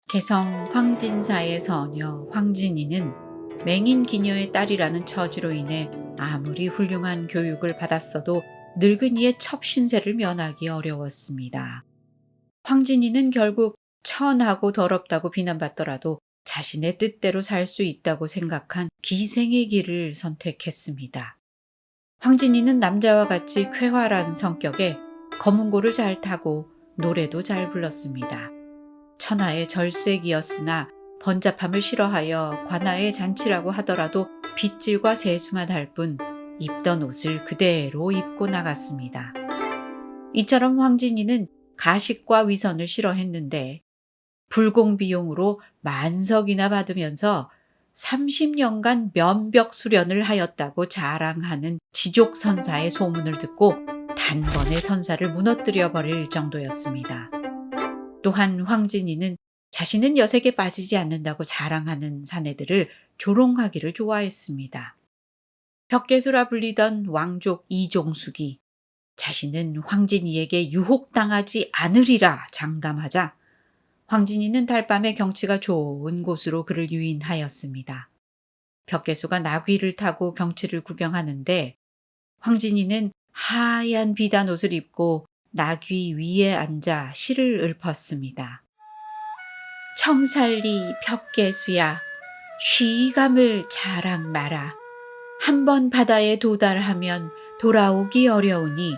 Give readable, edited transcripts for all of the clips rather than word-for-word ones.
개성 황진사의 서녀 황진이는 맹인 기녀의 딸이라는 처지로 인해 아무리 훌륭한 교육을 받았어도 늙은이의 첩신세를 면하기 어려웠습니다. 황진이는 결국 천하고 더럽다고 비난받더라도 자신의 뜻대로 살 수 있다고 생각한 기생의 길을 선택했습니다. 황진이는 남자와 같이 쾌활한 성격에 검은고를 잘 타고 노래도 잘 불렀습니다. 천하의 절색이었으나 번잡함을 싫어하여 관아의 잔치라고 하더라도 빗질과 세수만 할 뿐 입던 옷을 그대로 입고 나갔습니다. 이처럼 황진이는 가식과 위선을 싫어했는데 불공비용으로 만석이나 받으면서 30년간 면벽 수련을 하였다고 자랑하는 지족선사의 소문을 듣고 단번에 선사를 무너뜨려 버릴 정도였습니다. 또한 황진이는 자신은 여색에 빠지지 않는다고 자랑하는 사내들을 조롱하기를 좋아했습니다. 벽개수라 불리던 왕족 이종숙이 자신은 황진이에게 유혹당하지 않으리라 장담하자 황진이는 달밤에 경치가 좋은 곳으로 그를 유인하였습니다. 벽개수가 나귀를 타고 경치를 구경하는데 황진이는 하얀 비단 옷을 입고 나귀 위에 앉아 시를 읊었습니다. 청살리 벽개수야 쉬감을 자랑 마라. 한번 바다에 도달하면 돌아오기 어려우니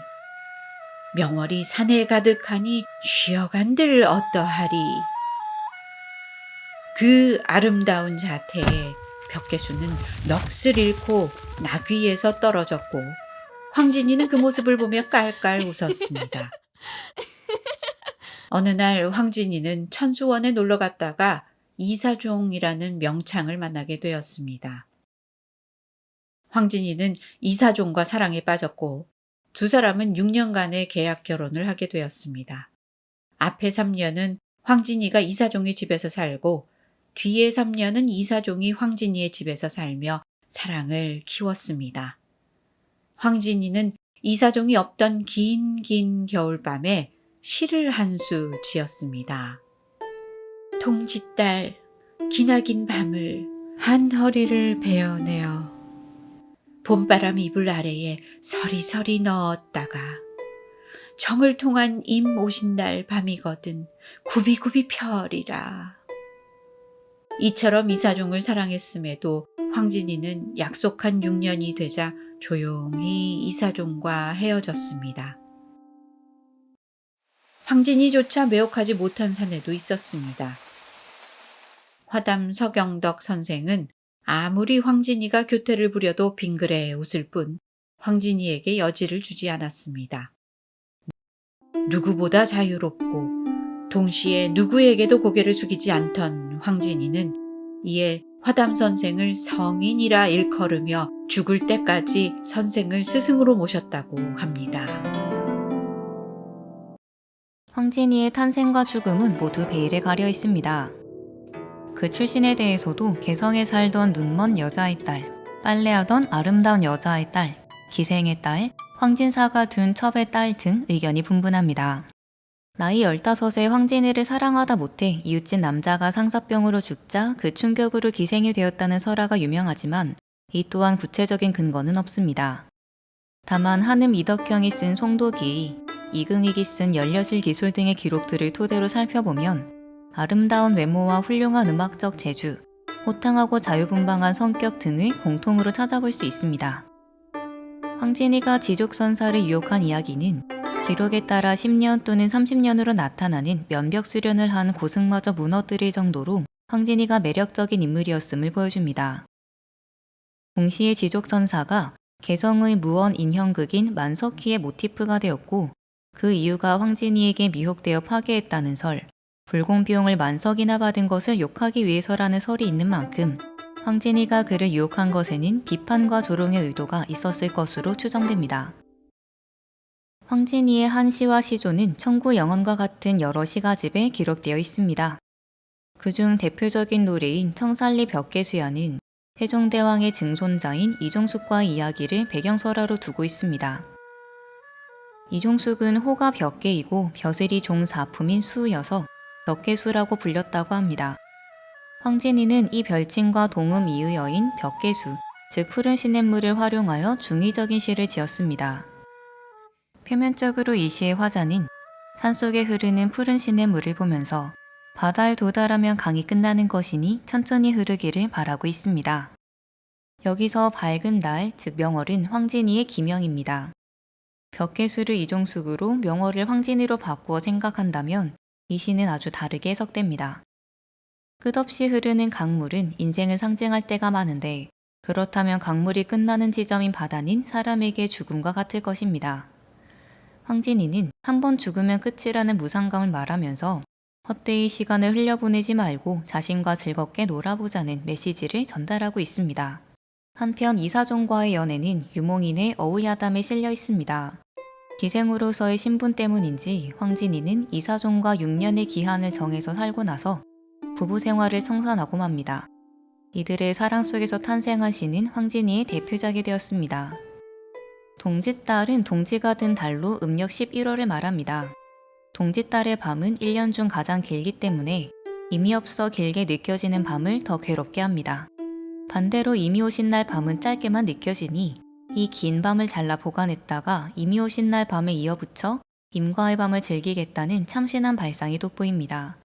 명월이 산에 가득하니 쉬어간들 어떠하리. 그 아름다운 자태에 벽개수는 넋을 잃고 나귀에서 떨어졌고 황진이는 그 모습을 보며 깔깔 웃었습니다. 어느 날 황진이는 천수원에 놀러 갔다가 이사종이라는 명창을 만나게 되었습니다. 황진이는 이사종과 사랑에 빠졌고 두 사람은 6년간의 계약 결혼을 하게 되었습니다. 앞에 3년은 황진이가 이사종의 집에서 살고 뒤에 3년은 이사종이 황진이의 집에서 살며 사랑을 키웠습니다. 황진이는 이사종이 없던 긴 겨울밤에 시를 한 수 지었습니다. 동짓달 기나긴 밤을 한 허리를 베어내어 봄바람 이불 아래에 서리서리 넣었다가 정을 통한 임 오신 날 밤이거든 굽이굽이 펴리라. 이처럼 이사종을 사랑했음에도 황진이는 약속한 6년이 되자 조용히 이사종과 헤어졌습니다. 황진이조차 매혹하지 못한 사내도 있었습니다. 화담 서경덕 선생은 아무리 황진이가 교태를 부려도 빙그레 웃을 뿐 황진이에게 여지를 주지 않았습니다. 누구보다 자유롭고 동시에 누구에게도 고개를 숙이지 않던 황진이는 이에 화담 선생을 성인이라 일컬으며 죽을 때까지 선생을 스승으로 모셨다고 합니다. 황진이의 탄생과 죽음은 모두 베일에 가려 있습니다. 그 출신에 대해서도 개성에 살던 눈먼 여자의 딸, 빨래하던 아름다운 여자의 딸, 기생의 딸, 황진사가 둔 첩의 딸 등 의견이 분분합니다. 나이 15세 황진이를 사랑하다 못해 이웃집 남자가 상사병으로 죽자 그 충격으로 기생이 되었다는 설화가 유명하지만 이 또한 구체적인 근거는 없습니다. 다만 한음 이덕형이 쓴 송도기, 이긍익이 쓴 열려실 기술 등의 기록들을 토대로 살펴보면 아름다운 외모와 훌륭한 음악적 재주, 호탕하고 자유분방한 성격 등을 공통으로 찾아볼 수 있습니다. 황진이가 지족선사를 유혹한 이야기는 기록에 따라 10년 또는 30년으로 나타나는 면벽 수련을 한 고승마저 무너뜨릴 정도로 황진이가 매력적인 인물이었음을 보여줍니다. 동시에 지족선사가 개성의 무언 인형극인 만석희의 모티프가 되었고 그 이유가 황진이에게 미혹되어 파괴했다는 설, 불공비용을 만석이나 받은 것을 욕하기 위해서라는 설이 있는 만큼 황진이가 그를 유혹한 것에는 비판과 조롱의 의도가 있었을 것으로 추정됩니다. 황진이의 한 시와 시조는 청구영원과 같은 여러 시가집에 기록되어 있습니다. 그중 대표적인 노래인 청살리 벽개수야는 세종대왕의 증손자인 이종숙과의 이야기를 배경설화로 두고 있습니다. 이종숙은 호가 벽개이고 벼슬이 종사품인 수여서 벽계수라고 불렸다고 합니다. 황진이는 이 별칭과 동음 이의어인 벽계수, 즉 푸른 시냇물을 활용하여 중의적인 시를 지었습니다. 표면적으로 이 시의 화자는 산속에 흐르는 푸른 시냇물을 보면서 바다에 도달하면 강이 끝나는 것이니 천천히 흐르기를 바라고 있습니다. 여기서 밝은 달, 즉 명월은 황진이의 기명입니다. 벽계수를 이종숙으로 명월을 황진이로 바꾸어 생각한다면 이 시는 아주 다르게 해석됩니다. 끝없이 흐르는 강물은 인생을 상징할 때가 많은데 그렇다면 강물이 끝나는 지점인 바다는 사람에게 죽음과 같을 것입니다. 황진이는 한 번 죽으면 끝이라는 무상감을 말하면서 헛되이 시간을 흘려보내지 말고 자신과 즐겁게 놀아보자는 메시지를 전달하고 있습니다. 한편 이사종과의 연애는 유몽인의 어우야담에 실려 있습니다. 기생으로서의 신분 때문인지 황진이는 이사종과 6년의 기한을 정해서 살고 나서 부부 생활을 청산하고 맙니다. 이들의 사랑 속에서 탄생한 시는 황진이의 대표작이 되었습니다. 동짓달은 동지가 든 달로 음력 11월을 말합니다. 동짓달의 밤은 1년 중 가장 길기 때문에 의미 없어 길게 느껴지는 밤을 더 괴롭게 합니다. 반대로 이미 오신 날 밤은 짧게만 느껴지니 이 긴 밤을 잘라 보관했다가 이미 오신 날 밤에 이어붙여 임과의 밤을 즐기겠다는 참신한 발상이 돋보입니다.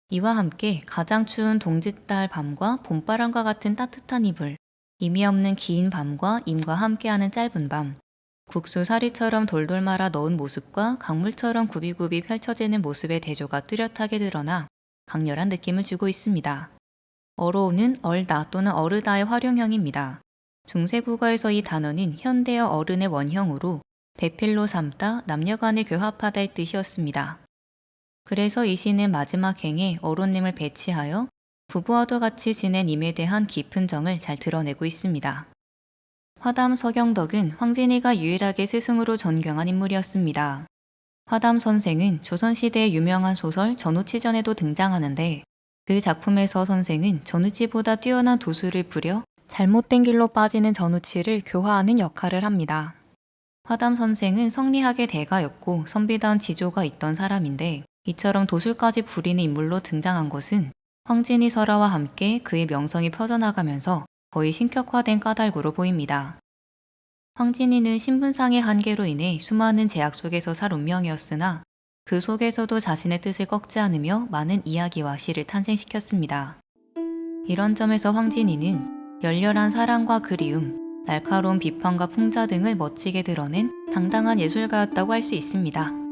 이와 함께 가장 추운 동짓달 밤과 봄바람과 같은 따뜻한 이불, 의미 없는 긴 밤과 임과 함께하는 짧은 밤, 국수 사리처럼 돌돌 말아 넣은 모습과 강물처럼 굽이굽이 펼쳐지는 모습의 대조가 뚜렷하게 드러나 강렬한 느낌을 주고 있습니다. 어로우는 얼다 또는 어르다의 활용형입니다. 중세국어에서 이 단어는 현대어 어른의 원형으로 배필로 삼다, 남녀간에 교합하다의 뜻이었습니다. 그래서 이 시는 마지막 행에 어로님을 배치하여 부부와도 같이 지낸 임에 대한 깊은 정을 잘 드러내고 있습니다. 화담 서경덕은 황진이가 유일하게 스승으로 존경한 인물이었습니다. 화담 선생은 조선시대의 유명한 소설 전우치전에도 등장하는데 그 작품에서 선생은 전우치보다 뛰어난 도수를 부려 잘못된 길로 빠지는 전우치를 교화하는 역할을 합니다. 화담 선생은 성리학의 대가였고 선비다운 지조가 있던 사람인데 이처럼 도술까지 부리는 인물로 등장한 것은 황진이 설화와 함께 그의 명성이 퍼져나가면서 거의 신격화된 까닭으로 보입니다. 황진이는 신분상의 한계로 인해 수많은 제약 속에서 살 운명이었으나 그 속에서도 자신의 뜻을 꺾지 않으며 많은 이야기와 시를 탄생시켰습니다. 이런 점에서 황진이는 열렬한 사랑과 그리움, 날카로운 비판과 풍자 등을 멋지게 드러낸 당당한 예술가였다고 할 수 있습니다.